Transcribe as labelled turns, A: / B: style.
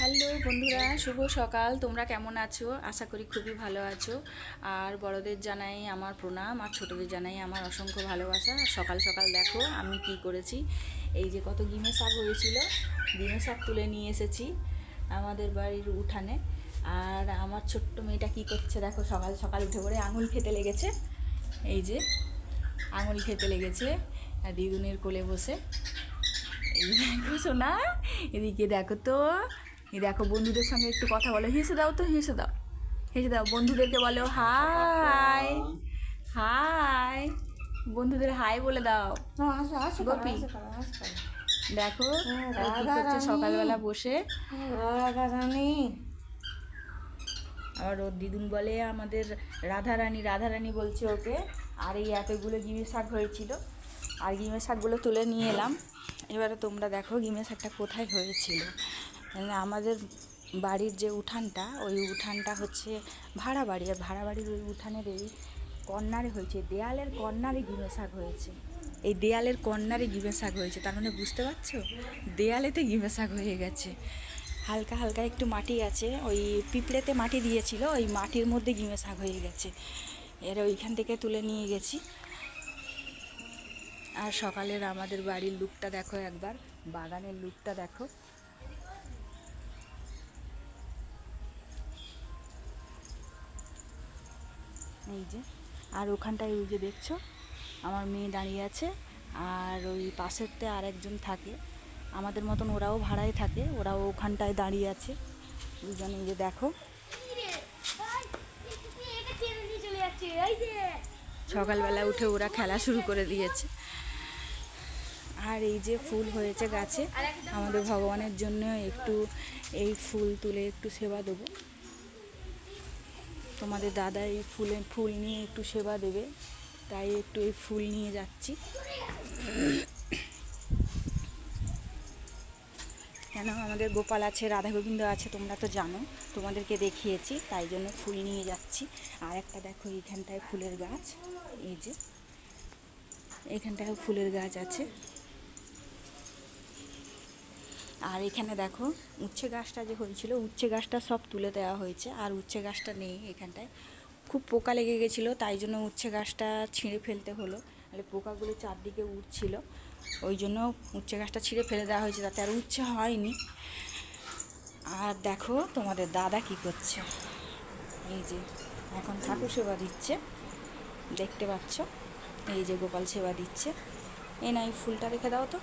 A: Hello বন্ধুরা, শুভ সকাল। তোমরা কেমন আছো? আশা করি খুবই ভালো আছো। আর বড়দের জানাই আমার প্রণাম, আর ছোটদের জানাই আমার অসংখ্য ভালোবাসা। সকাল সকাল দেখো আমি কি করেছি। এই যে কত গিমে শাক হয়েছিল, গিমে শাক তুলে নিয়ে এসেছি আমাদের বাড়ির উঠানে। আর আমার ছোট্ট মেয়েটা কি করছে দেখো, সকাল সকাল উঠে পড়ে আঙুল খেতে লেগেছে। এই যে আঙুল খেতে লেগেছে আর দিদুনের কোলে বসে। এই দেখো শোনা, এদিকে দেখো তো, এই দেখো বন্ধুদের সঙ্গে একটু কথা বলো, হেসে দাও তো, হেসে দাও, হেসে দাও, বন্ধুদেরকে বলো হাই হাই, বন্ধুদের হাই বলে দাও। গোপি দেখো ও কি করছে সকালবেলা বসে। আর ওর দিদুন বলে আমাদের রাধারানী, রাধারানী বলছে ওকে। আর এই এতগুলো গিমের শাক হয়েছিল, আর গিমের শাকগুলো তুলে নিয়ে এলাম। এবারে তোমরা দেখো গিমের শাকটা কোথায় হয়েছিল। মানে আমাদের বাড়ির যে উঠানটা, ওই উঠানটা হচ্ছে ভাড়া বাড়ি, আর ভাড়া বাড়ির ওই উঠানের এই কর্নারে হয়েছে, দেয়ালের কর্নারে গিমের শাক হয়েছে। এই দেয়ালের কর্নারে গিমের শাক হয়েছে, তার মানে বুঝতে পারছো দেয়ালেতে গিমের শাক হয়ে গেছে। হালকা হালকা একটু মাটি আছে, ওই পিঁপড়েতে মাটি দিয়েছিল, ওই মাটির মধ্যে গিমে শাক হয়ে গেছে। এর ওইখান থেকে তুলে নিয়ে গেছি। আর সকালের আমাদের বাড়ির লুকটা দেখো একবার, বাগানের লুকটা দেখো। এই যে, আর ওখানটায় ওই যে দেখছো আমার মেয়ে দাঁড়িয়ে আছে, আর ওই পাশেরতে আর একজন থাকে আমাদের মতন, ওরাও ভাড়ায় থাকে, ওরাও ওখানটায় দাঁড়িয়ে আছে দুজন। এই যে দেখো সকালবেলা উঠে ওরা খেলা শুরু করে দিয়েছে। আর এই যে ফুল হয়েছে গাছে, আমাদের ভগবানের জন্য একটু এই ফুল তুলে একটু সেবা দেবো। তোমাদের দাদা এই ফুল নিয়ে একটু সেবা দেবে, তাই একটু এই ফুল নিয়ে যাচ্ছি। কেন আমাদের গোপাল আছে, রাধা গোবিন্দ আছে, তোমরা তো জানো, তোমাদেরকে দেখিয়েছি, তাই জন্য ফুল নিয়ে যাচ্ছি। আর একটা দেখো এইখানটায় ফুলের গাছ, এই যে এখানটায় ফুলের গাছ আছে। আর এখানে দেখো উচ্ছে গাছটা যে হয়েছিল, উচ্ছে গাছটা সব তুলে দেওয়া হয়েছে, আর উচ্ছে গাছটা নেই এখানটায়। খুব পোকা লেগে গেছিলো, তাই জন্য উচ্ছে গাছটা ছিঁড়ে ফেলতে হলো, তাহলে পোকাগুলো চারদিকে উঠছিল, ওই জন্য উচ্ছে গাছটা ছিঁড়ে ফেলে দেওয়া হয়েছে, তাতে আর উচ্ছে হয়নি। আর দেখো তোমাদের দাদা কি করছে, এই যে এখন ঠাকুর সেবা দিচ্ছে, দেখতে পাচ্ছ, এই যে গোপাল সেবা দিচ্ছে। এই না, এই ফুলটা রেখে দাও তো,